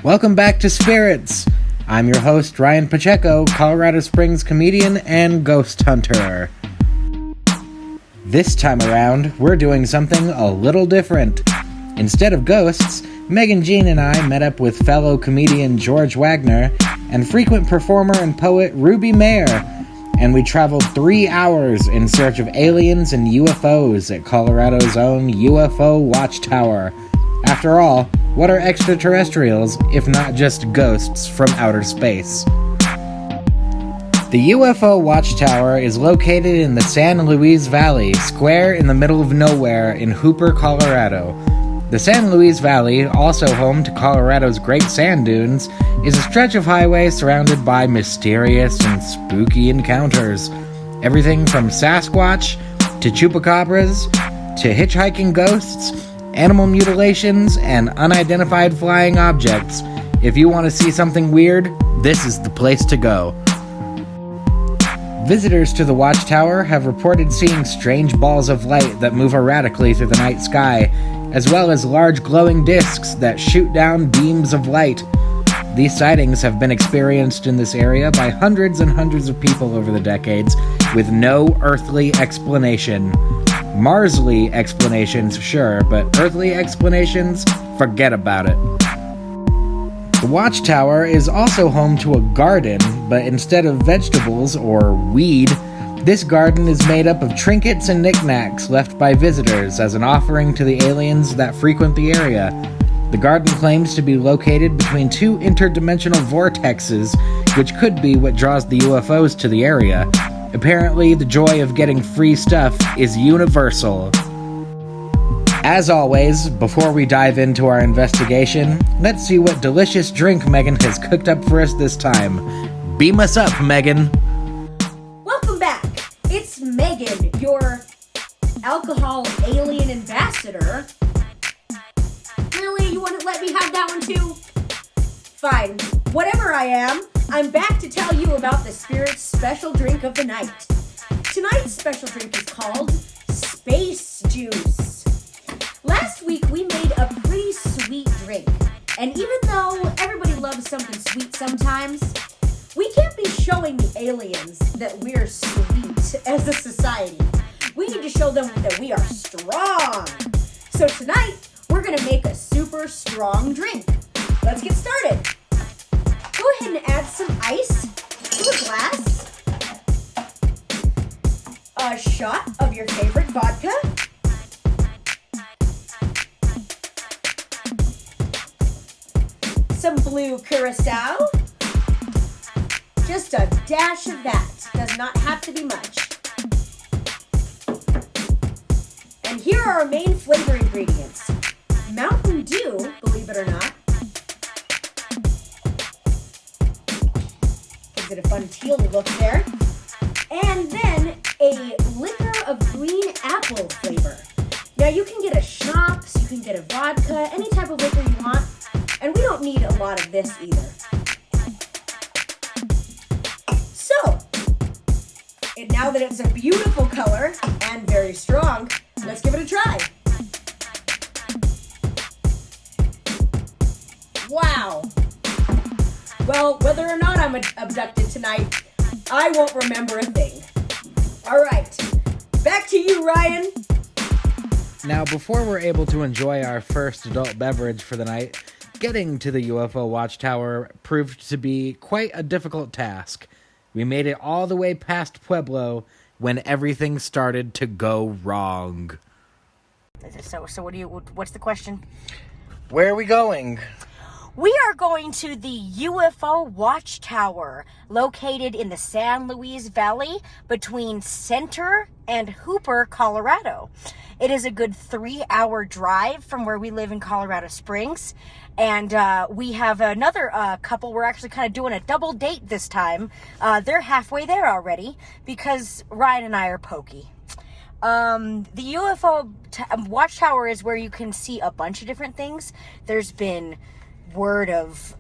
Welcome back to Spirits. I'm your host, Ryan Pacheco, Colorado Springs comedian and ghost hunter. This time around, we're doing something a little different. Instead of ghosts, Megan Jean and I met up with fellow comedian George Wagner and frequent performer and poet Ruby Mayer, and we traveled 3 hours in search of aliens and UFOs at Colorado's own UFO Watchtower. After all, what are extraterrestrials if not just ghosts from outer space? The UFO Watchtower is located in the San Luis Valley, square in the middle of nowhere in Hooper, Colorado. The San Luis Valley, also home to Colorado's Great Sand Dunes, is a stretch of highway surrounded by mysterious and spooky encounters. Everything from Sasquatch to chupacabras to hitchhiking ghosts, animal mutilations, and unidentified flying objects. If you want to see something weird, this is the place to go. Visitors to the Watchtower have reported seeing strange balls of light that move erratically through the night sky, as well as large glowing discs that shoot down beams of light. These sightings have been experienced in this area by hundreds and hundreds of people over the decades, with no earthly explanation. Marsly explanations, sure, but earthly explanations, forget about it. The Watchtower is also home to a garden, but instead of vegetables or weed, this garden is made up of trinkets and knickknacks left by visitors as an offering to the aliens that frequent the area. The garden claims to be located between two interdimensional vortexes, which could be what draws the UFOs to the area. Apparently, the joy of getting free stuff is universal. As always, before we dive into our investigation, let's see what delicious drink Megan has cooked up for us this time. Beam us up, Megan! Welcome back! It's Megan, your alcohol alien ambassador. Really? You want to let me have that one too? Fine. Whatever I am, I'm back to tell you about the Spirit's special drink of the night. Tonight's special drink is called Space Juice. Last week we made a pretty sweet drink, and even though everybody loves something sweet sometimes, we can't be showing the aliens that we're sweet as a society. We need to show them that we are strong. So tonight, we're gonna make a super strong drink. Let's get started. Go ahead and add some ice to a glass. A shot of your favorite vodka. Some blue curacao. Just a dash of that. Does not have to be much. And here are our main flavor ingredients. Mountain Dew, believe it or not. Gives it a fun teal look there. And then a liquor of green apple flavor. Now you can get a schnapps, you can get a vodka, any type of liquor you want. And we don't need a lot of this either. So, now that it's a beautiful color and very strong, let's give it a try. Wow. Well, whether or not I'm abducted tonight, I won't remember a thing. All right, back to you, Ryan. Now, before we're able to enjoy our first adult beverage for the night, getting to the UFO Watchtower proved to be quite a difficult task. We made it all the way past Pueblo when everything started to go wrong. So what's the question? Where are we going? We are going to the UFO Watchtower, located in the San Luis Valley between Center and Hooper, Colorado. It is a good 3-hour drive from where we live in Colorado Springs. And we have another couple. We're actually kind of doing a double date this time. They're halfway there already because Ryan and I are pokey. The UFO Watchtower is where you can see a bunch of different things. There's been word of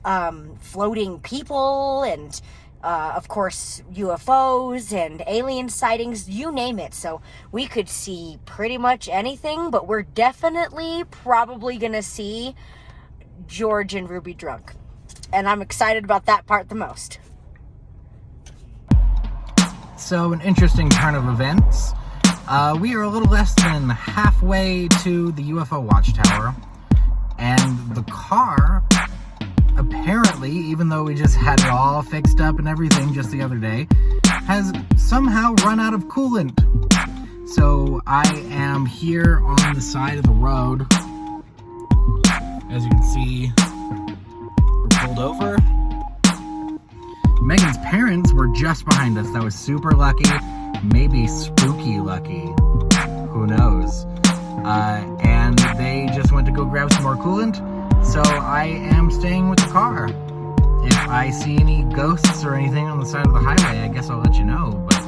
floating people and of course UFOs and alien sightings, you name it. So we could see pretty much anything, but we're definitely probably gonna see George and Ruby drunk. most, and I'm excited about that part the most. So, an interesting turn of events. We are a little less than halfway to the UFO Watchtower, and the car, apparently, even though we just had it all fixed up and everything just the other day, has somehow run out of coolant. So I am here on the side of the road. As you can see, we're pulled over. Megan's parents were just behind us. That was super lucky, maybe spooky lucky, who knows. And they just went to go grab some more coolant, so I am staying with the car. If I see any ghosts or anything on the side of the highway, I guess I'll let you know, but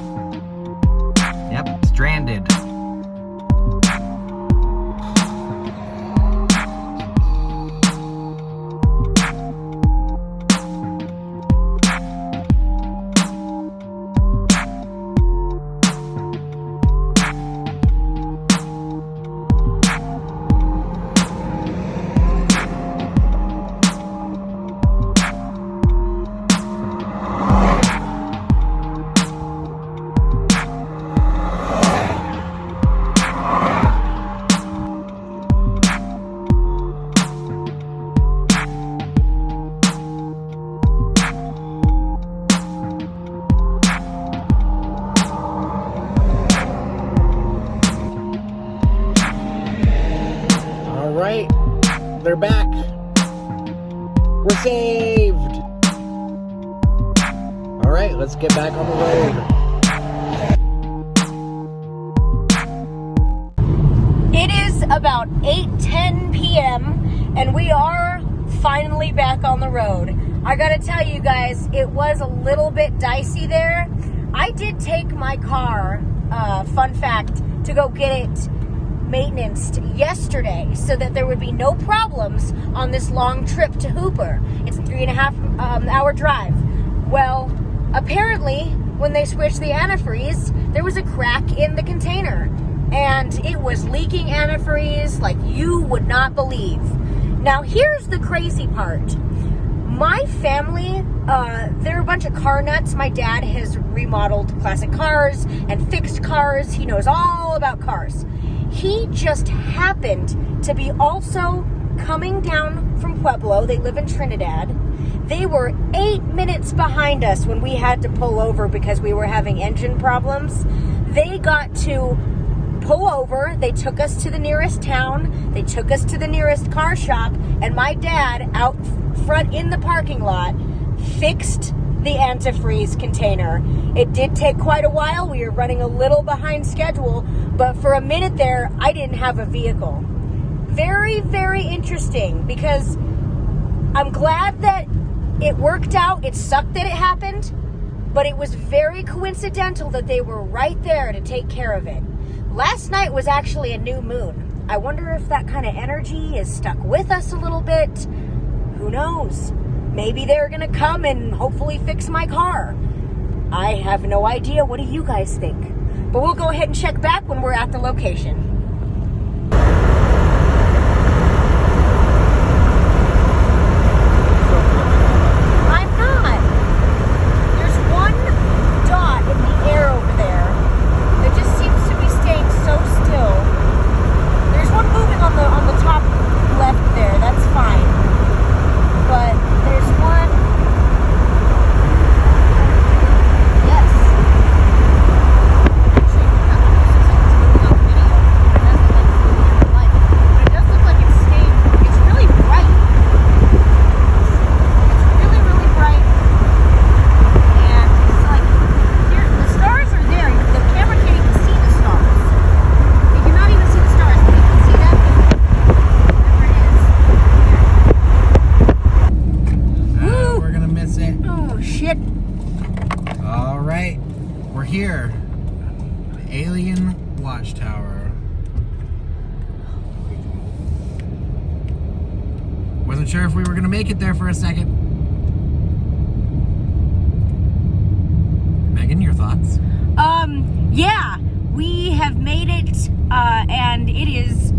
yep, stranded. Alright, they're back. We're saved. Alright, let's get back on the road. It is about 8:10 p.m. and we are finally back on the road. I gotta tell you guys, it was a little bit dicey there. I did take my car, fun fact, to go get it maintenanced yesterday so that there would be no problems on this long trip to Hooper. It's a 3.5 hour drive. Well, apparently when they switched the antifreeze, there was a crack in the container and it was leaking antifreeze like you would not believe. Now here's the crazy part. My family, they're a bunch of car nuts. My dad has remodeled classic cars and fixed cars. He knows all about cars. He just happened to be also coming down from Pueblo. They live in Trinidad. They were 8 minutes behind us when we had to pull over because we were having engine problems. They got to pull over. They took us to the nearest town. They took us to the nearest car shop. And my dad, out front in the parking lot, fixed the antifreeze container. It did take quite a while. We were running a little behind schedule, but for a minute there, I didn't have a vehicle. Very, very interesting because I'm glad that it worked out. It sucked that it happened, but it was very coincidental that they were right there to take care of it. Last night was actually a new moon. I wonder if that kind of energy is stuck with us a little bit. Who knows? Maybe they're going to come and hopefully fix my car. I have no idea. What do you guys think? But we'll go ahead and check back when we're at the location. I'm not. There's one dot in the air over there that just seems to be staying so still. There's one moving on the top left there. That's fine. But there's one. Yes. Actually, that one looks like it's moving on the video. But it doesn't look like it's staying. It's really bright. It's really, really bright. And it's like, here, the stars are there. The camera can't even see the stars. It cannot even see the stars, but you can see them. Whatever it is. We're gonna miss it. Oh, shit. All right, we're here. The Alien Watchtower. Wasn't sure if we were gonna make it there for a second. Megan, your thoughts? Yeah, we have made it, and it is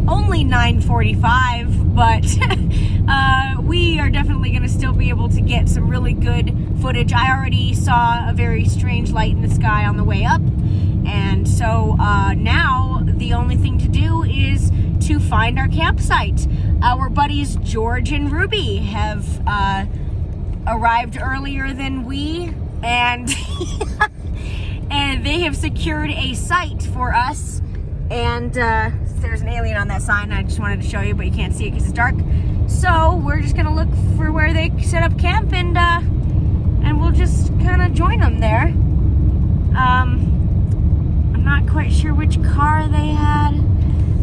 only 9:45, but we are definitely going to still be able to get some really good footage. I already saw a very strange light in the sky on the way up, and so now the only thing to do is to find our campsite. Our buddies George and Ruby have arrived earlier than we, and and they have secured a site for us. And there's an alien on that sign. I just wanted to show you, but you can't see it because it's dark. So we're just gonna look for where they set up camp, and we'll just kind of join them there. I'm not quite sure which car they had,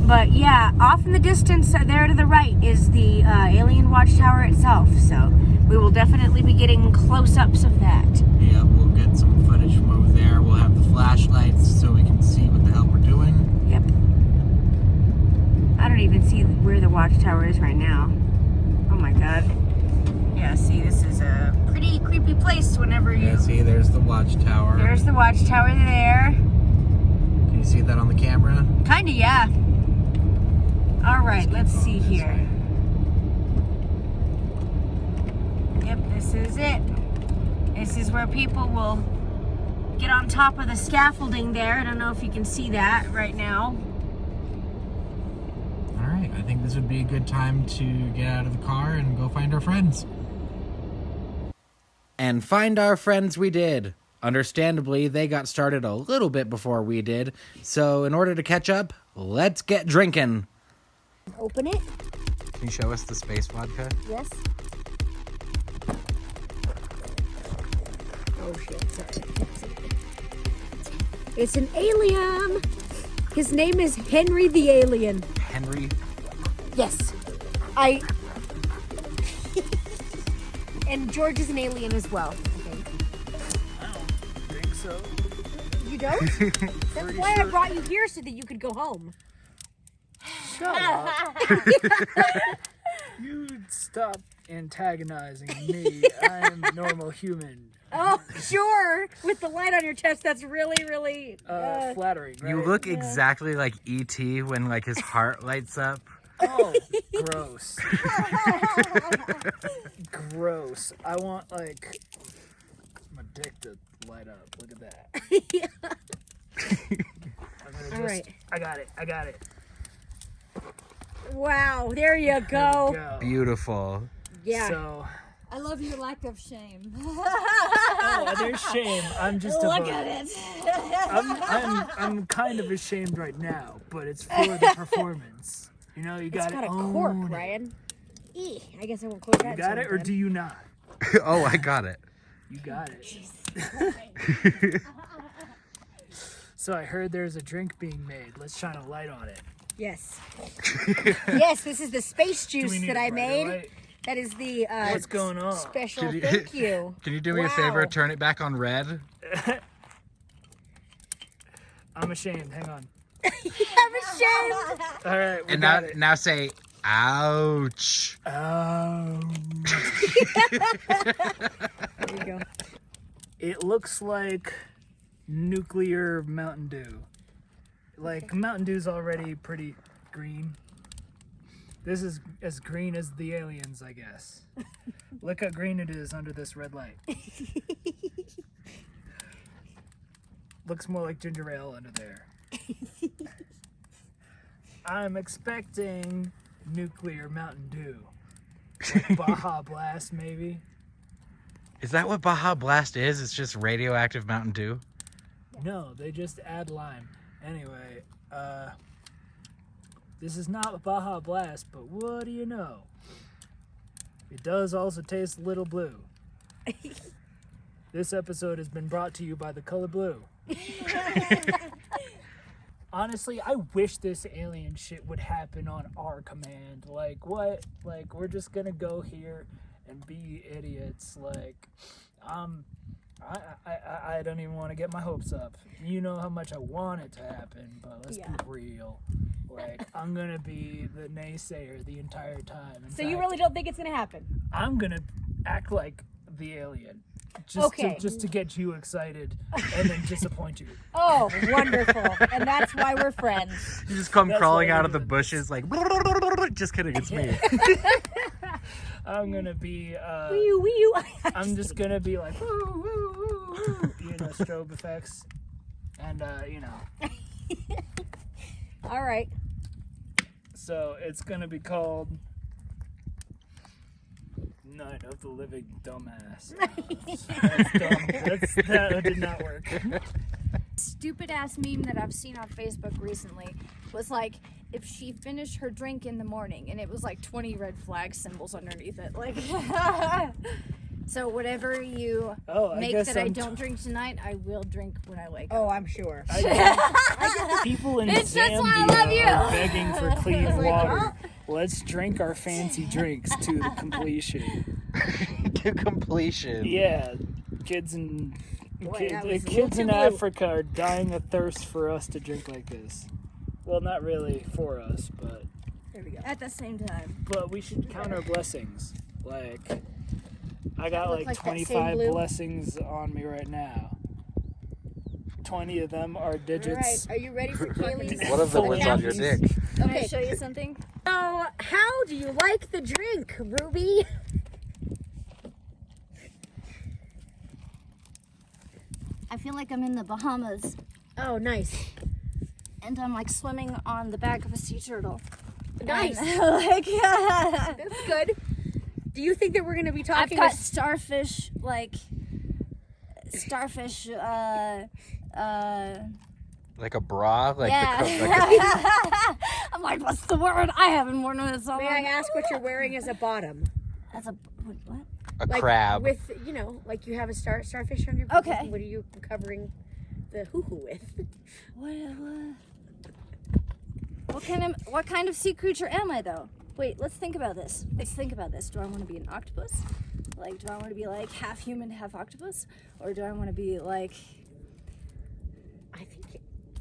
but yeah, off in the distance there to the right is the alien watchtower itself. So we will definitely be getting close-ups of that. Yeah, we'll get some footage from over there. We'll have the flashlights so we can see what the hell we're doing. Yep. I don't even see where the watchtower is right now. Oh my god. Yeah, see, this is a pretty creepy place whenever you... Yeah, see, there's the watchtower. There's the watchtower there. Can you see that on the camera? Kinda, yeah. Alright, let's see here. Yep, this is it. This is where people will get on top of the scaffolding there. I don't know if you can see that right now. Alright, I think this would be a good time to get out of the car and go find our friends. And find our friends we did. Understandably, they got started a little bit before we did, so in order to catch up, let's get drinking. Open it. Can you show us the space vodka? Yes. Oh shit, sorry. It's an alien. His name is Henry the Alien. Henry? Yes. And George is an alien as well. Okay. I don't think so. You don't? That's why I brought you here, so that you could go home. Shut up. You stop antagonizing me. I'm a normal human. Oh, sure. With the light on your chest, that's really, really... Flattering, right? You look exactly like E.T. when like his heart lights up. Oh, gross. Gross. I want, like, my dick to light up. Look at that. Yeah. I'm gonna just, Alright. I got it. Wow, there you There go. we go. Beautiful. Yeah. So, I love your lack of shame. oh, there's shame. I'm just a Look bug. at it. I'm kind of ashamed right now, but it's for the performance. You know, you It's got got it. a cork, Ryan. I guess I won't close that. You got it, or do you not? Oh, I got it. You got it. So I heard there's a drink being made. Let's shine a light on it. Yes. Yes, this is the space Do we juice need that a I brighter made. light? That is the What's going on? special. Can you- Thank you. Can you do me a favor? Turn it back on red. I'm ashamed. Hang on. I'm ashamed. All right, we And got it. now say, ouch. Oh. There you go. It looks like nuclear Mountain Dew. Like, Mountain Dew's already pretty green. This is as green as the aliens, I guess. Look how green it is under this red light. Looks more like ginger ale under there. I'm expecting nuclear Mountain Dew. Like Baja Blast, maybe. Is that what Baja Blast is? It's just radioactive Mountain Dew? No, they just add lime. Anyway, this is not Baja Blast, but what do you know? It does also taste a little blue. This episode has been brought to you by the color blue. Honestly, I wish this alien shit would happen on our command. Like, what? Like, we're just gonna go here and be idiots. Like, I don't even want to get my hopes up. You know how much I want it to happen, but let's be real. Like, I'm gonna be the naysayer the entire time. In So you fact, really don't think it's gonna happen? I'm gonna act like the alien. Just to get you excited and then disappoint you. Oh, wonderful. And that's why we're friends. You just come That's crawling what out we're of the doing. bushes like, just kidding, it's me. I'm gonna be. Wee wee. I'm just gonna be like, woo, woo, woo, woo, strobe effects, and All right. So it's gonna be called Night of the Living Dumbass. That's dumb. That did not work. Stupid ass meme that I've seen on Facebook recently was like, if she finished her drink in the morning, and it was like 20 red flag symbols underneath it. Like, so whatever you make that I don't drink tonight, I will drink when I wake up. Oh, I'm sure. People in It's just why I Zambia love you. are begging for clean water. Let's drink our fancy drinks to the completion. To completion. Yeah, kids in Boy, that was a little kids too in blue. Africa are dying of thirst for us to drink like this. Well, not really for us, but There we go. At the same time. we should count our blessings. Like, I got Look like like that same 25 blue? blessings on me right now. 20 of them are All digits. right. Are you ready for Kaylee's? One of them is on your dick. Can I Okay. show you something? So, how do you like the drink, Ruby? I feel like I'm in the Bahamas, Oh, nice. and I'm like swimming on the back of a sea turtle. Nice. And, like, That's good. Do you think that we're going to be I've talking got with... starfish, Like a bra? Like yeah. I'm like, what's the word? I haven't worn one of those. May I ask what you're wearing as a bottom? As a what? a Like, crab. With, like you have a starfish on your... Okay. What are you covering the hoo-hoo with? What kind of sea creature am I though? Wait, let's think about this. Do I want to be an octopus? Like, do I want to be like half human, half octopus? Or do I want to be like... I think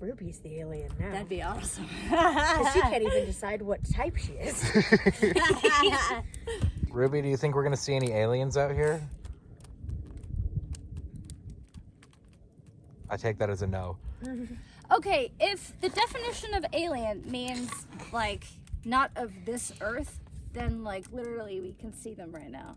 Ruby's the alien now. That'd be awesome. 'Cause she can't even decide what type she is. Ruby, do you think we're going to see any aliens out here? I take that as a no. Okay, if the definition of alien means like not of this earth, then like literally we can see them right now.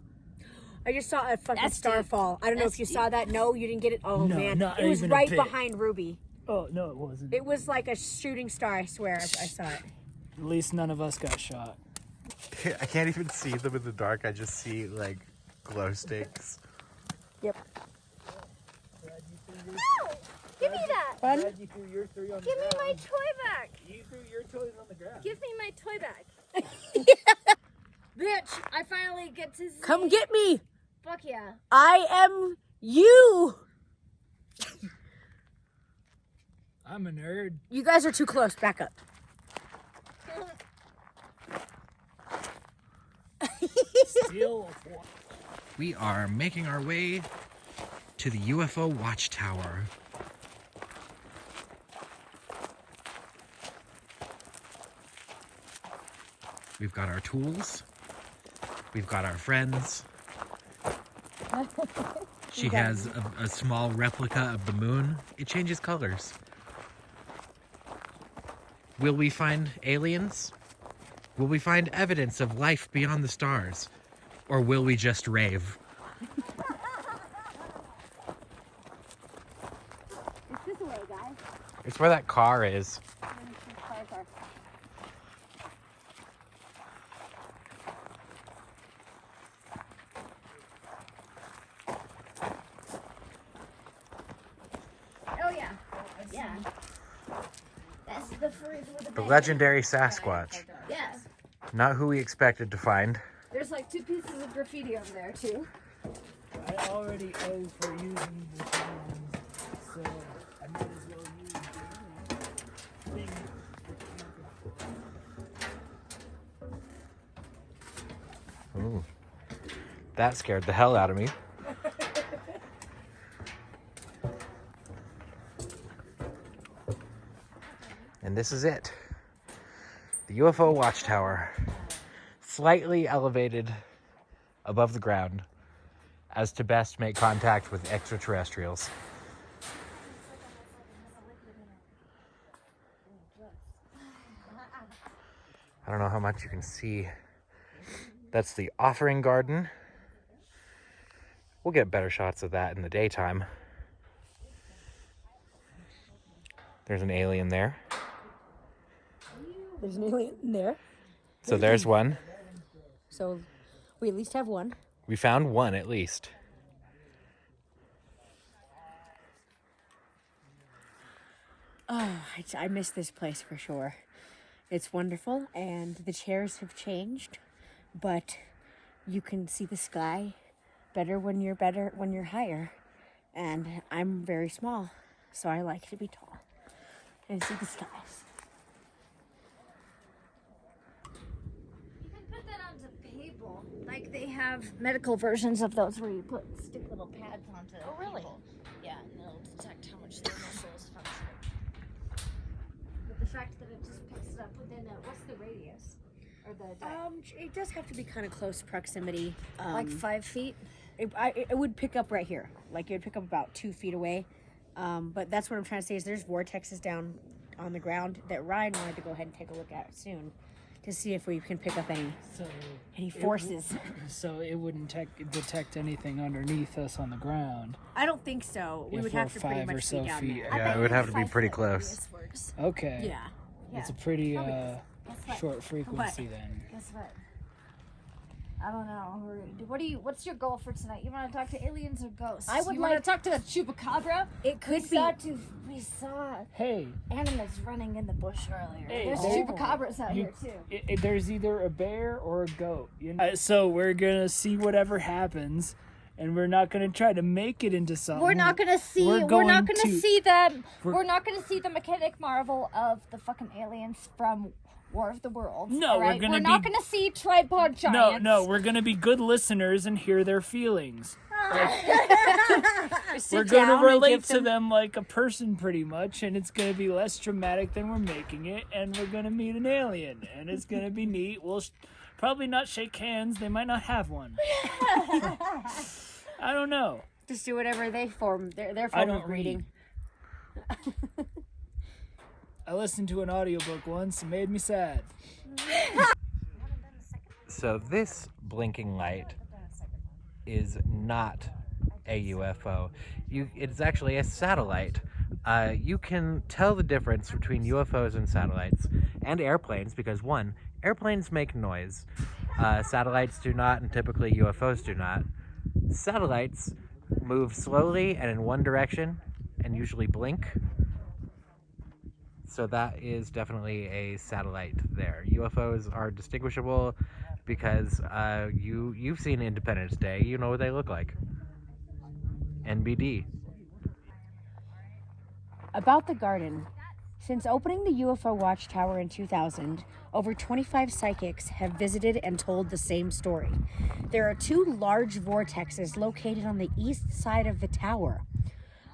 I just saw a fucking That's star deep. fall. I don't know That's if you deep. saw that. No, you didn't get it. Oh, No, man. not It was even a right bit. behind Ruby. Oh, no, it wasn't. It was like a shooting star, I swear. I saw it. At least none of us got shot. I can't even see them in the dark. I just see, like, glow sticks. Yep. No! Give me that! Fun? You threw your three on the Give me ground. my toy back! You threw your toys on the ground. Give me my toy back! Bitch, I finally get to see. Come get me. Fuck yeah. I am you. I'm a nerd. You guys are too close. Back up. Steal. We are making our way to the UFO Watchtower. We've got our tools. We've got our friends. She has a small replica of the moon. It changes colors. Will we find aliens? Will we find evidence of life beyond the stars? Or will we just rave? It's this way, guys. It's where that car is. Car. Oh yeah. Yeah. That's the furry with The legendary Sasquatch. Yeah. Not who we expected to find. There's like 2 pieces of graffiti over there too. I already owe for using the phones, so I might as well use the thing. Ooh. That scared the hell out of me. And this is it. The UFO Watchtower. Slightly elevated above the ground as to best make contact with extraterrestrials. I don't know how much you can see That's the offering garden. We'll get better shots of that in the daytime. There's an alien there. There's an alien in there. So there's one. So we at least have one. We found one at least. Oh, I miss this place for sure. It's wonderful, and the chairs have changed, but you can see the sky better when you're higher. And I'm very small, so I like to be tall and see the skies. You can put that onto people. Like they have medical versions of those where you stick little pads onto. Oh, really? people. Yeah, and it'll detect how much their muscles function. But the fact that it just picks it up within what's the radius? Or the It does have to be kind of close proximity. like 5 feet? It would pick up right here. Like, it would pick up about 2 feet away. But that's what I'm trying to say is there's vortexes down on the ground that Ryan wanted to go ahead and take a look at soon to see if we can pick up any forces. So it wouldn't detect anything underneath us on the ground. I don't think so. We If would we're have to pretty 5 or much so be down feet. there. Yeah, it would have to be pretty close. Okay. Yeah. It's a pretty Guess what? short frequency then. Guess what? I don't know. What's your goal for tonight? You want to talk to aliens or ghosts? I would you want like- to talk to the chupacabra? It could be. We saw Hey, animals running in the bush earlier. Hey, There's there- chupacabras out here too. there's either a bear or a goat. You know? So we're gonna see whatever happens, and we're not gonna try to make it into something. We're not gonna see. We're We're, going not gonna to- see them. we're- We're not gonna see the mechanic marvel of the fucking aliens from War of the Worlds. No, all we're right? gonna We're not be- gonna see tripod giants. No, we're gonna be good listeners and hear their feelings. We're gonna relate to them like a person, pretty much, and it's gonna be less dramatic than we're making it. And we're gonna meet an alien, and it's gonna be neat. We'll probably not shake hands. They might not have one. I don't know. Just do whatever their form I don't of reading. I listened to an audiobook once and made me sad. So this blinking light is not a UFO. It's actually a satellite. You can tell the difference between UFOs and satellites and airplanes because, one, airplanes make noise. Satellites do not, and typically UFOs do not. Satellites move slowly and in one direction and usually blink. So that is definitely a satellite there. UFOs are distinguishable because you've seen Independence Day. You know what they look like. NBD. About the garden. Since opening the UFO Watchtower in 2000, over 25 psychics have visited and told the same story. There are 2 large vortexes located on the east side of the tower.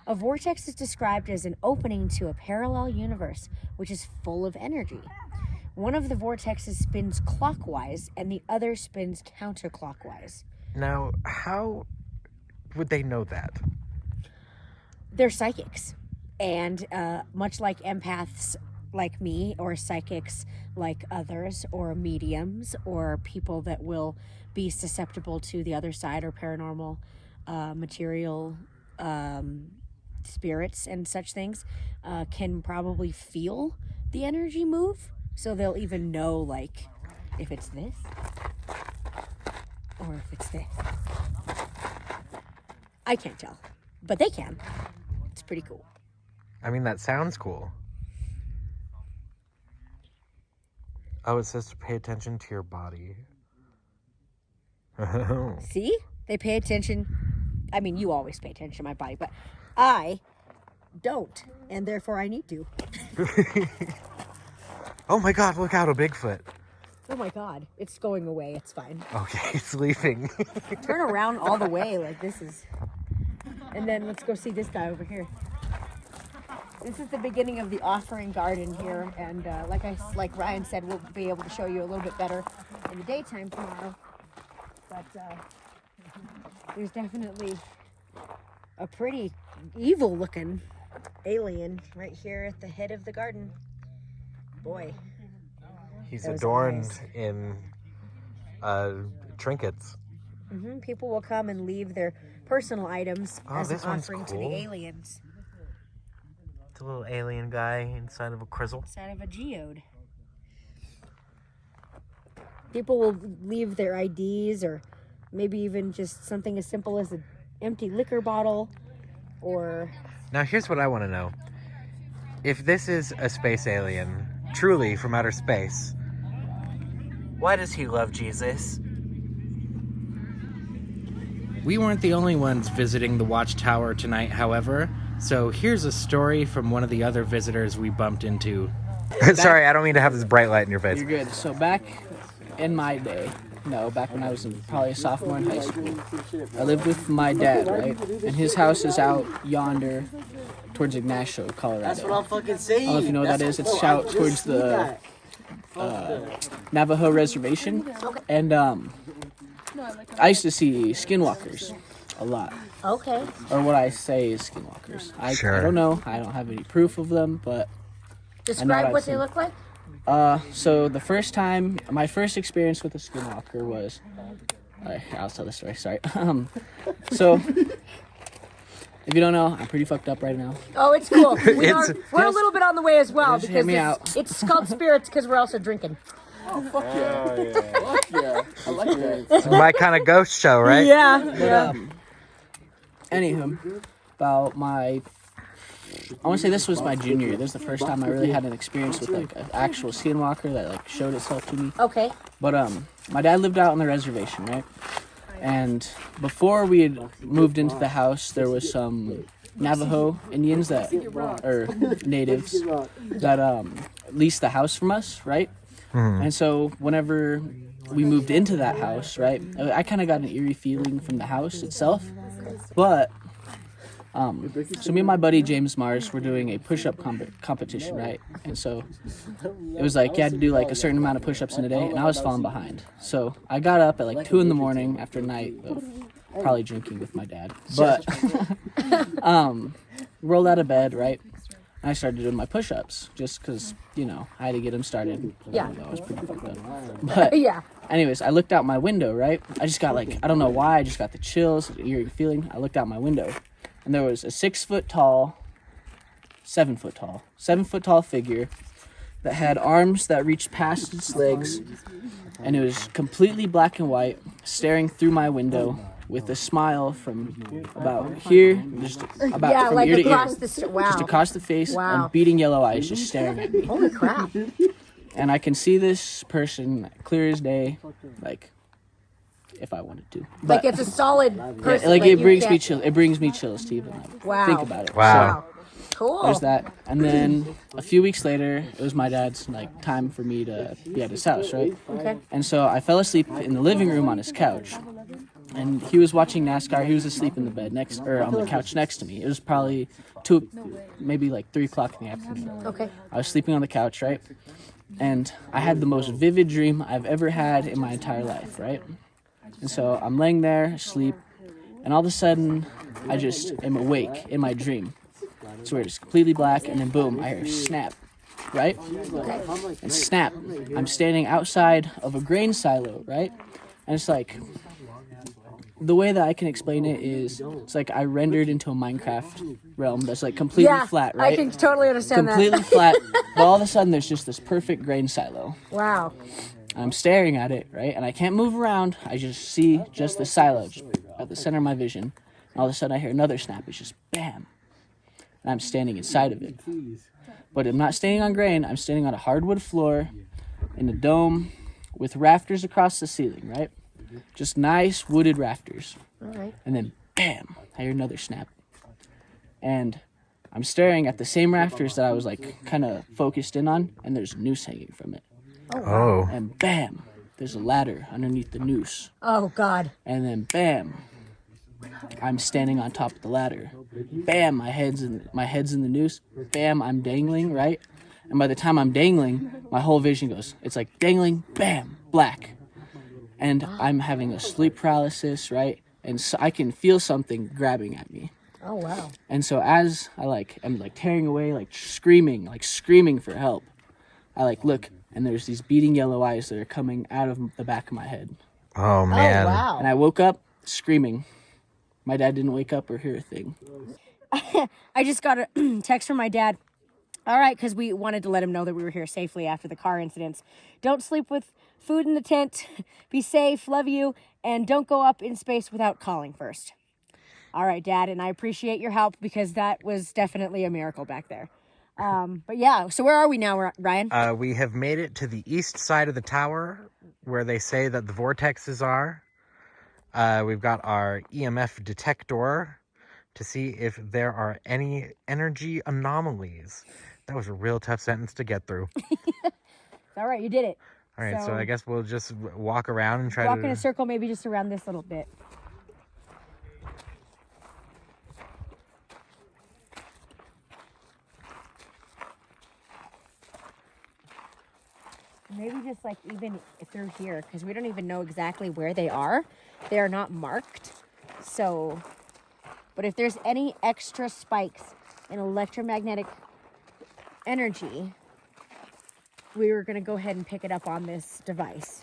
A vortex is described as an opening to a parallel universe, which is full of energy. One of the vortexes spins clockwise, and the other spins counterclockwise. Now, how would they know that? They're psychics. And much like empaths like me, or psychics like others, or mediums, or people that will be susceptible to the other side, or paranormal material spirits and such things, can probably feel the energy move. So they'll even know, like, if it's this, or if it's this. I can't tell, but they can. It's pretty cool. I mean, that sounds cool. Oh, it says to pay attention to your body. See? They pay attention. I mean, you always pay attention to my body, but I don't, and therefore I need to. Oh my god, look out, a Bigfoot. Oh my god, it's going away. It's fine. Okay, it's leaving. Turn around all the way like this is. And then let's go see this guy over here. This is the beginning of the offering garden here, and like Ryan said, we'll be able to show you a little bit better in the daytime tomorrow. But there's definitely a pretty evil-looking alien right here at the head of the garden. Boy. He's Those adorned eyes. in trinkets. People will come and leave their personal items as an this one's offering to cool. the aliens. It's a little alien guy inside of a crystal. Inside of a geode. People will leave their IDs or maybe even just something as simple as an empty liquor bottle or... Now here's what I want to know. If this is a space alien, truly from outer space, why does he love Jesus? We weren't the only ones visiting the Watchtower tonight, however, so here's a story from one of the other visitors we bumped into. Sorry, I don't mean to have this bright light in your face. You're good. So back in my day, back when I was probably a sophomore in high school, I lived with my dad, right? And his house is out yonder towards Ignacio, Colorado. That's what I'm fucking saying. I don't know if you know what that is. It's out towards the Navajo reservation. And I used to see skinwalkers a lot. Okay. Or what I say is skinwalkers. I don't know. I don't have any proof of them, but... Describe what they look like? So the first time, my first experience with a skinwalker was... Alright, I'll tell the story, sorry. So... If you don't know, I'm pretty fucked up right now. Oh, it's cool. We're a little bit on the way as well just hear me because it's called spirits because we're also drinking. Oh, fuck yeah. Fuck yeah. I like that. It's my kind of ghost show, right? Yeah. Anywho, about I want to say this was my junior year. This is the first time I really had an experience with like an actual skinwalker that like showed itself to me. Okay. But my dad lived out on the reservation, right? And before we had moved into the house, there was some Navajo Indians or natives that leased the house from us, right? And so whenever we moved into that house, right, I kind of got an eerie feeling from the house itself. But so me and my buddy James Mars were doing a push-up competition, right? And so it was like you had to do like a certain amount of push-ups in a day, and I was falling behind. So I got up at like 2 a.m. after a night of probably drinking with my dad. But rolled out of bed, right? And I started doing my push-ups just because, I had to get them started. Yeah. I was pretty fucked up. But Yeah. anyways, I looked out my window, right? I just got I don't know why, I just got the chills, the eerie feeling. I looked out my window. And there was a 7 foot tall figure that had arms that reached past its legs, and it was completely black and white, staring through my window with a smile from about here, just about from like ear to ear, across just across the face, Wow. and beating yellow eyes, just staring at me. Holy crap. And I can see this person clear as day, like if I wanted to. Like it's a solid person. Like it you brings me can't- chills. It brings me chills to even Wow. think about it. Wow. Cool. There's that. And then a few weeks later, it was my dad's time for me to be at his house, right? Okay. And so I fell asleep in the living room on his couch. And he was watching NASCAR. He was asleep in the bed on the couch next to me. It was probably 2, maybe like 3 o'clock in the afternoon. Okay. I was sleeping on the couch, right? And I had the most vivid dream I've ever had in my entire life, right? And so I'm laying there, asleep, and all of a sudden, I just am awake in my dream. It's weird. It's completely black, and then boom, I hear a snap, right? And snap. I'm standing outside of a grain silo, right? And it's like, the way that I can explain it is, it's like I rendered into a Minecraft realm that's like completely flat, right? I can totally understand completely that. flat, but all of a sudden there's just this perfect grain silo. Wow. I'm staring at it, right? And I can't move around. I just see just the silo just at the center of my vision. And all of a sudden I hear another snap. It's just bam. And I'm standing inside of it. But I'm not standing on grain. I'm standing on a hardwood floor in a dome with rafters across the ceiling, right? Just nice wooded rafters. All right. And then bam, I hear another snap. And I'm staring at the same rafters that I was kind of focused in on, and there's a noose hanging from it. Oh. And bam, there's a ladder underneath the noose. Oh, God. And then bam, I'm standing on top of the ladder. Bam, my head's in the noose. Bam, I'm dangling, right? And by the time I'm dangling, my whole vision goes, it's like dangling, bam, black. And I'm having a sleep paralysis, right? And so I can feel something grabbing at me. Oh, wow. And so as I am tearing away, screaming for help, I look, and there's these beating yellow eyes that are coming out of the back of my head. Oh, man. Oh, wow. And I woke up screaming. My dad didn't wake up or hear a thing. I just got a text from my dad. All right, because we wanted to let him know that we were here safely after the car incidents. Don't sleep with food in the tent. Be safe. Love you. And don't go up in space without calling first. All right, Dad, and I appreciate your help because that was definitely a miracle back there. But yeah, so where are we now, Ryan? We have made it to the east side of the tower where they say that the vortexes are. We've got our EMF detector to see if there are any energy anomalies. That was a real tough sentence to get through. All right, you did it. All right, so I guess we'll just walk around and try to... Walk in a circle, maybe just around this little bit. Maybe just like even through here, because we don't even know exactly where they are. They are not marked. So, but if there's any extra spikes in electromagnetic energy, we were going to go ahead and pick it up on this device.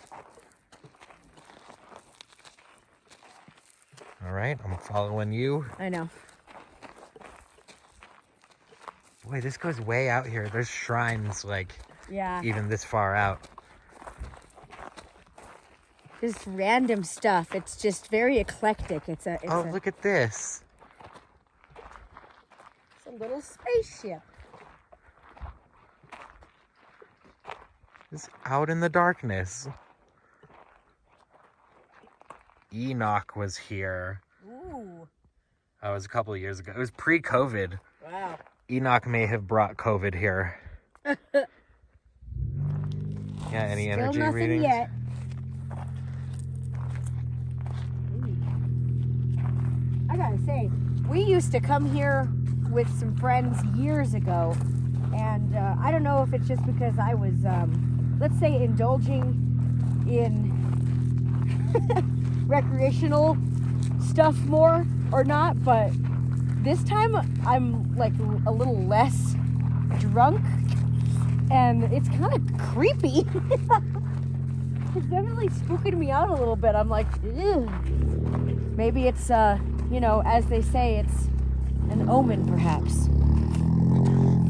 All right, I'm following you. I know. Boy, this goes way out here. There's shrines, like, Yeah. even this far out. Just random stuff. It's just very eclectic. It's a Look at this. It's a little spaceship. It's out in the darkness. Enoch was here. Ooh. That was a couple of years ago. It was pre-COVID. Wow. Enoch may have brought COVID here. Yeah, any Still energy nothing readings? yet. I gotta say, we used to come here with some friends years ago, and I don't know if it's just because I was, let's say, indulging in recreational stuff more or not, but this time I'm like a little less drunk, and it's kind of creepy. It's definitely spooking me out a little bit. I'm like, ew. Maybe it's, as they say, it's an omen, perhaps.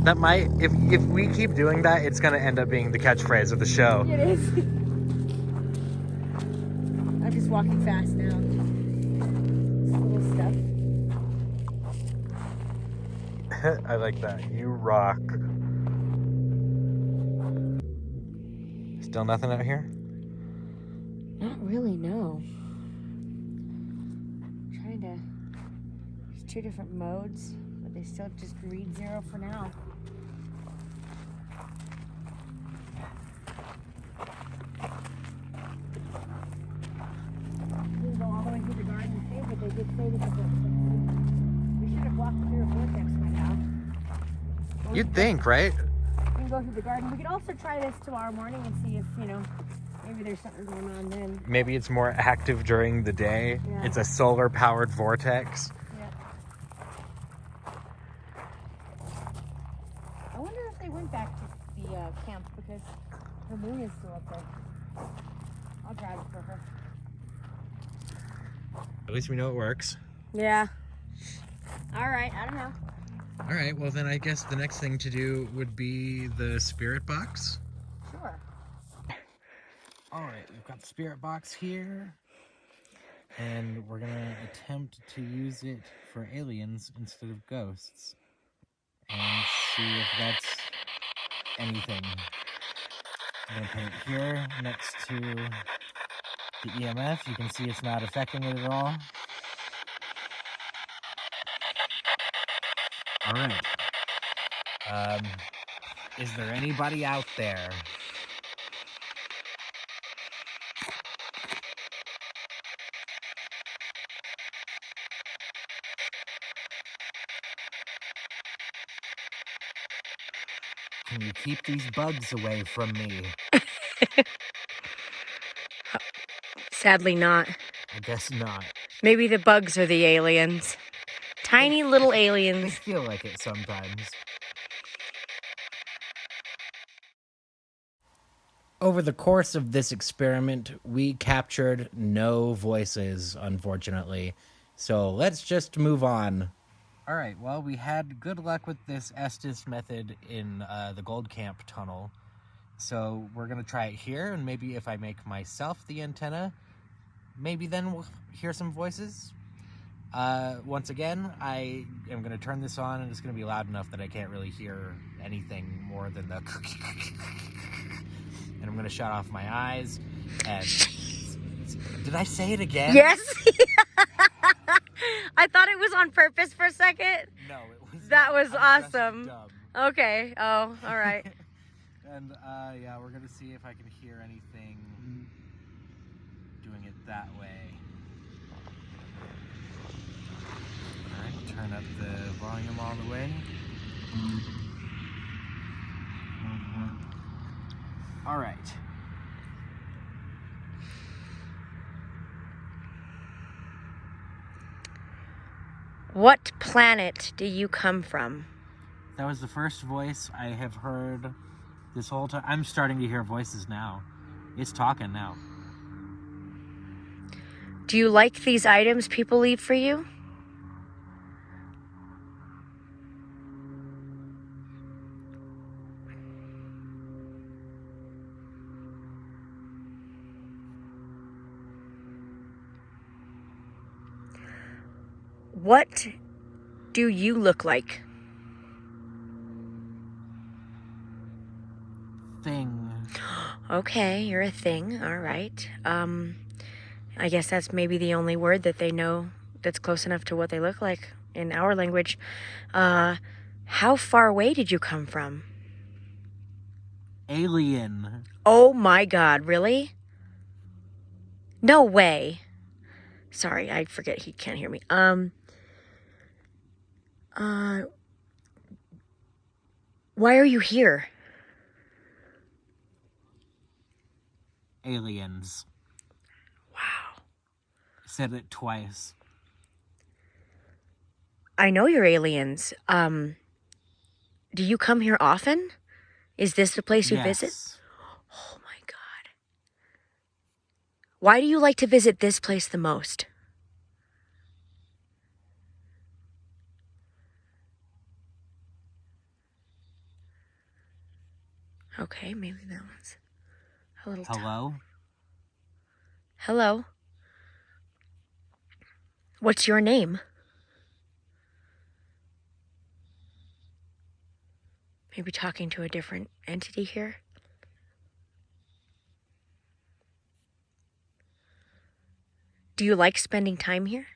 That might, if we keep doing that, it's going to end up being the catchphrase of the show. It is. I'm just walking fast now. This little stuff. I like that. You rock. Still nothing out here? Not really, no. Trying to... There's two different modes, but they still just read 0 for now. Didn't go all the way through the garden too, but they did say that we should have walked through a vortex by now. You'd think, right? We can go through the garden. We could also try this tomorrow morning and see if, maybe there's something going on then. Maybe it's more active during the day. Yeah. It's a solar-powered vortex. Yeah. I wonder if they went back to the camp because her moon is still up there. I'll drive it for her. At least we know it works. Yeah. All right. I don't know. All right, well then I guess the next thing to do would be the spirit box. Sure. All right, we've got the spirit box here, and we're gonna attempt to use it for aliens instead of ghosts, and see if that's anything. I'm gonna put it here next to the EMF. You can see it's not affecting it at all. All right. Is there anybody out there? Can you keep these bugs away from me? Sadly not. I guess not. Maybe the bugs are the aliens. Tiny little They aliens. feel like it sometimes. Over the course of this experiment, we captured no voices, unfortunately. So let's just move on. All right, well, we had good luck with this Estes method in the Gold Camp tunnel. So we're going to try it here, and maybe if I make myself the antenna, maybe then we'll hear some voices. Once again, I am going to turn this on, and it's going to be loud enough that I can't really hear anything more than the and I'm going to shut off my eyes. And did I say it again? Yes. I thought it was on purpose for a second. No, it was That not. was I'm just awesome. dumb. Okay. Oh, all right. And yeah, we're going to see if I can hear anything doing it that way. All right, turn up the volume all the way. All right. What planet do you come from? That was the first voice I have heard this whole time. I'm starting to hear voices now. It's talking now. Do you like these items people leave for you? What do you look like? Thing. Okay, you're a thing. All right. I guess that's maybe the only word that they know that's close enough to what they look like in our language. How far away did you come from? Alien. Oh my God, really? No way. Sorry, I forget he can't hear me. Why are you here? Aliens. Wow. Said it twice. I know you're aliens. Do you come here often? Is this the place you visit? Oh my God. Why do you like to visit this place the most? Okay, maybe that one's a little tough. Hello? Hello. What's your name? Maybe talking to a different entity here? Do you like spending time here?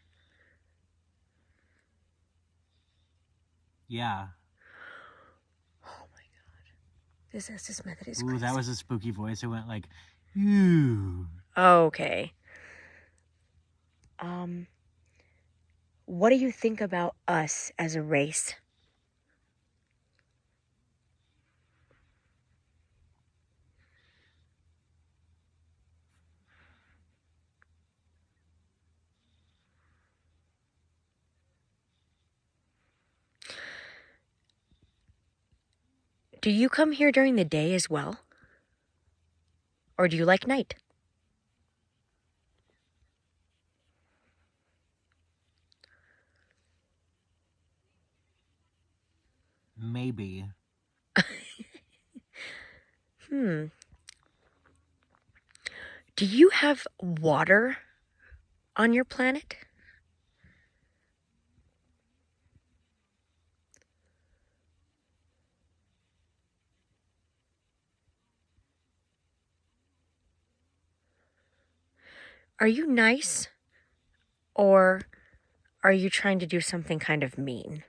Yeah. Oh my God. This method is Ooh, crazy. that was a spooky voice. It went like, ooh. Okay. What do you think about us as a race? Do you come here during the day as well? Or do you like night? Maybe. Do you have water on your planet? Are you nice? Or are you trying to do something kind of mean?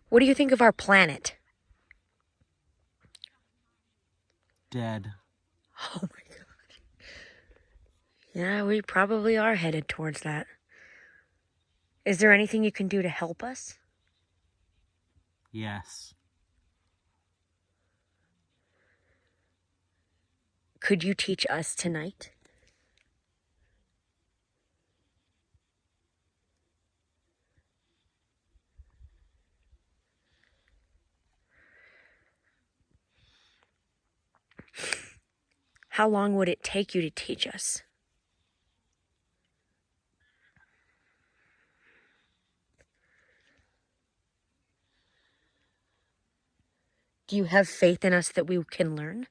What do you think of our planet? Dead. Oh my God. Yeah, we probably are headed towards that. Is there anything you can do to help us? Yes. could you teach us tonight? How long would it take you to teach us? Do you have faith in us that we can learn?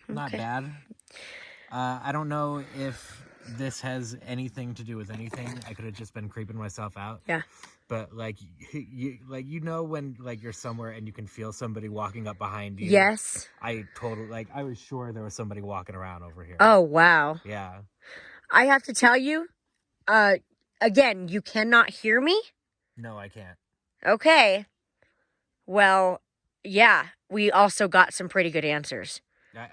Not Okay. bad. I don't know if this has anything to do with anything. I could have just been creeping myself out. Yeah. But like you know when like you're somewhere and you can feel somebody walking up behind you. Yes. I was sure there was somebody walking around over here. Oh, wow. Yeah. I have to tell you, again, you cannot hear me? No, I can't. Okay. Well, yeah, we also got some pretty good answers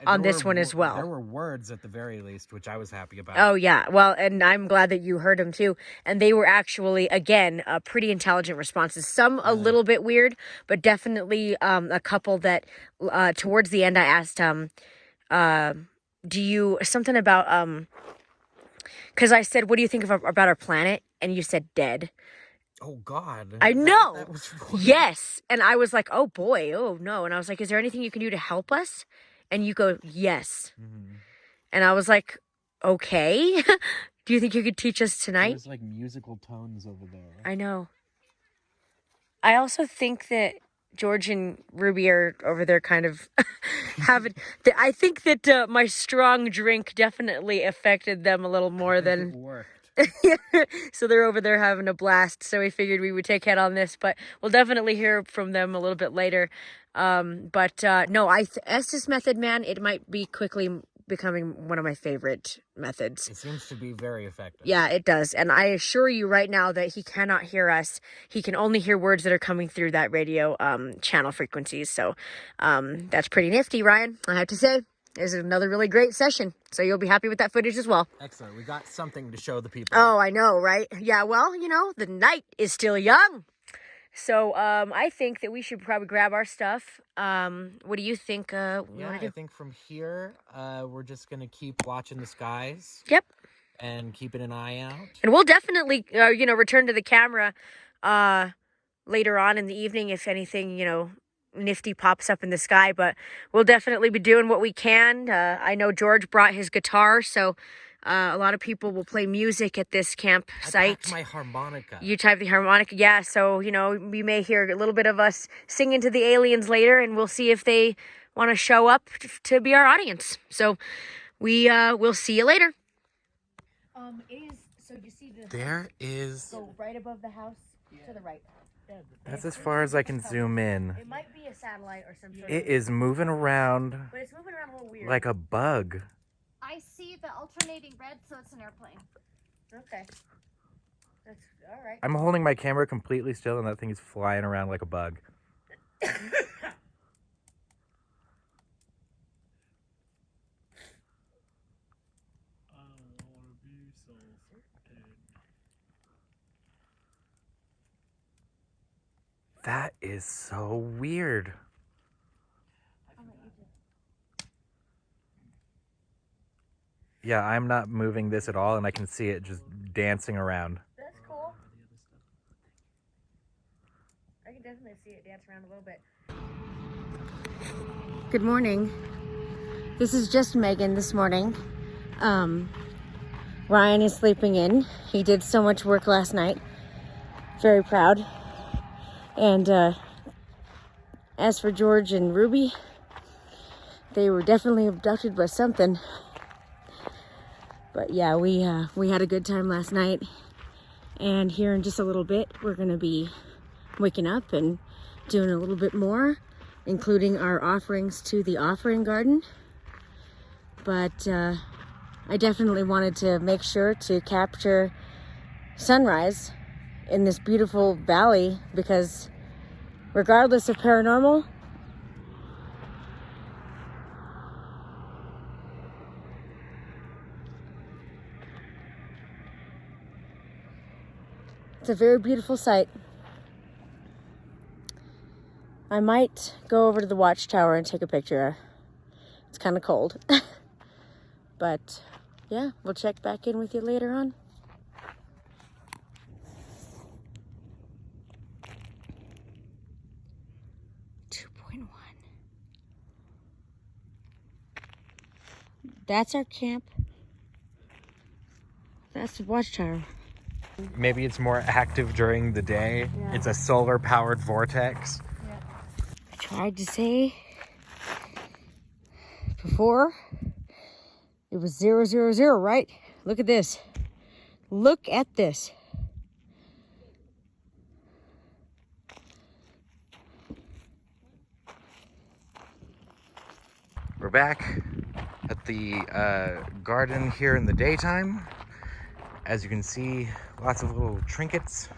on this one as well. There were words at the very least, which I was happy about. Oh, yeah. Well, and I'm glad that you heard them too. And they were actually, again, pretty intelligent responses. Some a little bit weird, but definitely a couple that towards the end I asked, do you, something about, because I said, what do you think about our planet? And you said dead. Oh, God. I know. That was Yes. And I was like, oh, boy. Oh, no. And I was like, is there anything you can do to help us? And you go, yes. Mhm. And I was like, okay. Do you think you could teach us tonight? There's like musical tones over there. I know. I also think that George and Ruby are over there kind of having... I think that my strong drink definitely affected them a little more It than... worked. So they're over there having a blast. So we figured we would take head on this, but we'll definitely hear from them a little bit later. No, Estes method, man, it might be quickly becoming one of my favorite methods. It seems to be very effective. Yeah, it does. And I assure you right now that he cannot hear us. He can only hear words that are coming through that radio channel frequencies. So that's pretty nifty, Ryan, I have to say. This is another really great session. So you'll be happy with that footage as well. Excellent. We got something to show the people. Oh, I know, right? Yeah, well, you know, the night is still young. So I think that we should probably grab our stuff. What do you think we want to do? I think from here, we're just going to keep watching the skies. Yep. And keeping an eye out. And we'll definitely, return to the camera later on in the evening if anything, nifty pops up in the sky. But we'll definitely be doing what we can. I know George brought his guitar, so a lot of people will play music at this campsite. I packed my harmonica. You type the harmonica, yeah. So, we may hear a little bit of us singing to the aliens later, and we'll see if they want to show up to be our audience. So we'll see you later. So you see the... There is... Go right above the house to the right. That's as far as I can zoom in. It might be a satellite or some sort It is moving around but it's moving around a little weird. like a bug. I see the alternating red, so it's an airplane. Okay. That's all right. I'm holding my camera completely still, and that thing is flying around like a bug. That is so weird. Yeah, I'm not moving this at all, and I can see it just dancing around. That's cool. I can definitely see it dance around a little bit. Good morning. This is just Megan this morning. Ryan is sleeping in. He did so much work last night. Very proud. And as for George and Ruby, they were definitely abducted by something. But yeah, we had a good time last night. And here in just a little bit, we're going to be waking up and doing a little bit more, including our offerings to the offering garden. But I definitely wanted to make sure to capture sunrise in this beautiful valley, because regardless of paranormal, It's a very beautiful sight. I might go over to the watchtower and take a picture. It's kind of cold. But yeah, we'll check back in with you later on. That's our camp. That's the watchtower. Maybe it's more active during the day. Yeah. It's a solar-powered vortex. I tried to say before it was 000, right? Look at this. Look at this. We're back at the garden here in the daytime. As you can see, lots of little trinkets.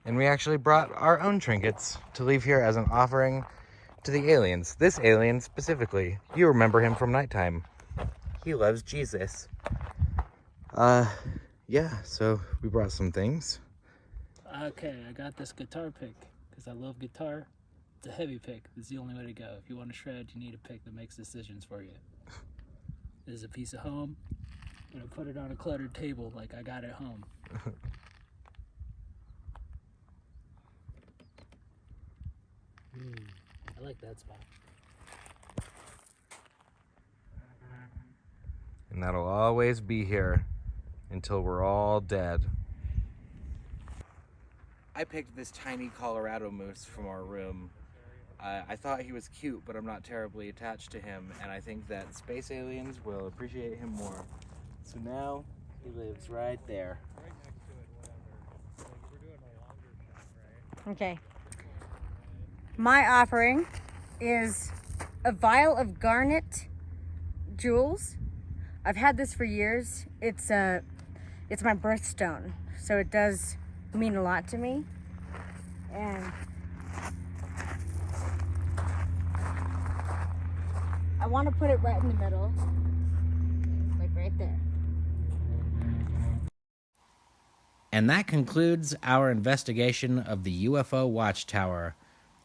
And we actually brought our own trinkets to leave here as an offering to the aliens. This alien specifically. You remember him from nighttime. He loves Jesus. Yeah, so we brought some things. Okay, I got this guitar pick because I love guitar. It's a heavy pick. This is the only way to go. If you want to shred, you need a pick that makes decisions for you. This is a piece of home. I'm going to put it on a cluttered table like I got at home. I like that spot. And that'll always be here until we're all dead. I picked this tiny Colorado moose from our room. I thought he was cute, but I'm not terribly attached to him, and I think that space aliens will appreciate him more. So now he lives right there. Okay. My offering is a vial of garnet jewels. I've had this for years. It's my birthstone, so it does mean a lot to me. And I want to put it right in the middle, like right there. And that concludes our investigation of the UFO Watchtower.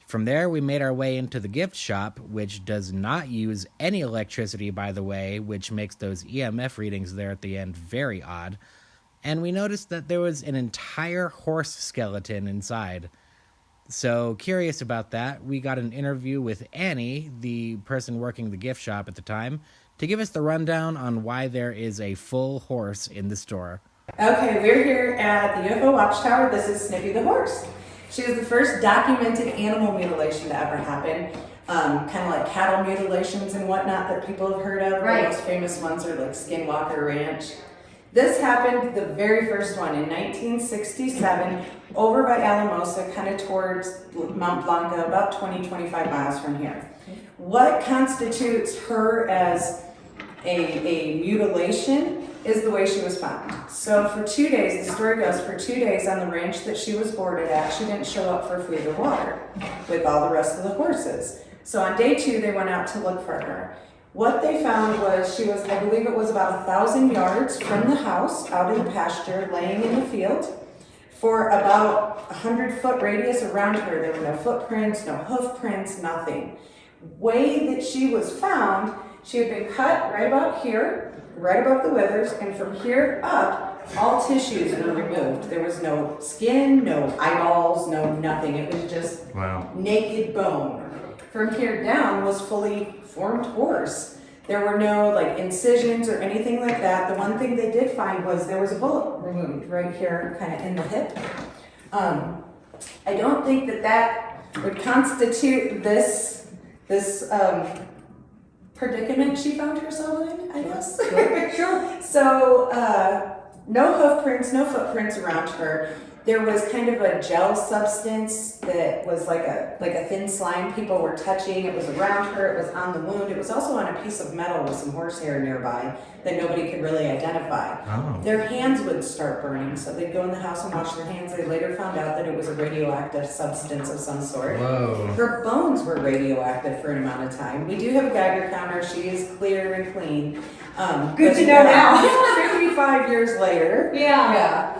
From there, we made our way into the gift shop, which does not use any electricity, by the way, which makes those EMF readings there at the end very odd. And we noticed that there was an entire horse skeleton inside. So, curious about that, we got an interview with Annie, the person working the gift shop at the time, to give us the rundown on why there is a full horse in the store. Okay, we're here at the UFO Watchtower. This is Snippy the horse. She was the first documented animal mutilation to ever happen. Kind of like cattle mutilations and whatnot that people have heard of. Right. The most famous ones are like Skinwalker Ranch. This happened, the very first one, in 1967, over by Alamosa, kind of towards Mount Blanca, about 20-25 miles from here. What constitutes her as a mutilation is the way she was found. So for 2 days, the story goes, for 2 days on the ranch that she was boarded at, she didn't show up for food or water with all the rest of the horses. So on day 2, they went out to look for her. What they found was she was, I believe it was about 1,000 yards from the house, out in the pasture, laying in the field. For about 100-foot radius around her, there were no footprints, no hoof prints, nothing. Way that she was found, she had been cut right about here, right above the withers, and from here up, all tissues were removed. There was no skin, no eyeballs, no nothing. It was just naked bone. From here down was fully formed horse. There were no like incisions or anything like that. The one thing they did find was there was a bullet removed right here, kind of in the hip. I don't think that would constitute this predicament she found herself in, I guess. Sure. So no hoof prints, no footprints around her. There was kind of a gel substance that was like a thin slime people were touching. It was around her, it was on the wound. It was also on a piece of metal with some horsehair nearby that nobody could really identify. Oh. Their hands would start burning, so they'd go in the house and wash their hands. They later found out that it was a radioactive substance of some sort. Whoa. Her bones were radioactive for an amount of time. We do have a Geiger counter. She is clear and clean. Good to know now. 45 years later. Yeah.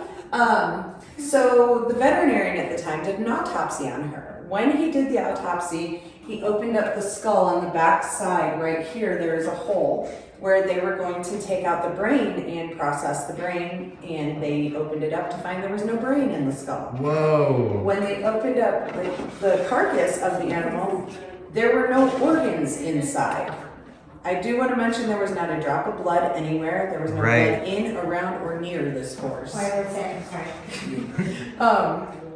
So the veterinarian at the time did an autopsy on her. When he did the autopsy, he opened up the skull on the back side right here. There is a hole where they were going to take out the brain and process the brain, and they opened it up to find there was no brain in the skull. Whoa. When they opened up the carcass of the animal, there were no organs inside. I do want to mention there was not a drop of blood anywhere. There was no Right. blood in, around, or near this horse. Sorry.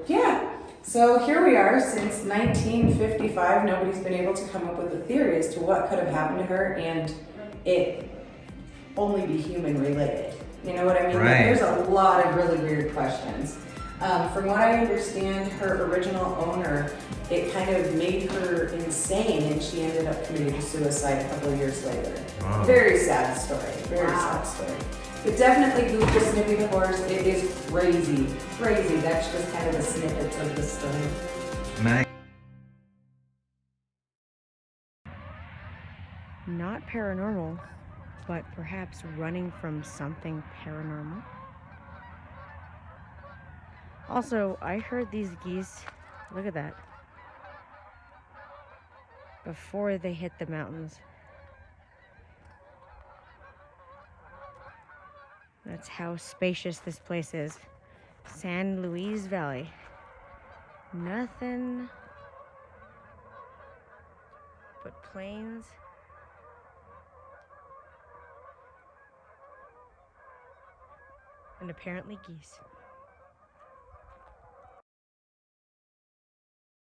Yeah. So here we are since 1955. Nobody's been able to come up with a theory as to what could have happened to her, and it only be human related. You know what I mean? Like, Right. there's a lot of really weird questions. From what I understand, her original owner, it kind of made her insane, and she ended up committing suicide a couple of years later. Wow. Very sad story. Very sad story. But definitely Google Snippy the Horse. It is crazy. Crazy. That's just kind of the snippets of the story. Nice. Not paranormal, but perhaps running from something paranormal. Also, I heard these geese, look at that, before they hit the mountains. That's how spacious this place is. San Luis Valley. Nothing but plains. And apparently geese.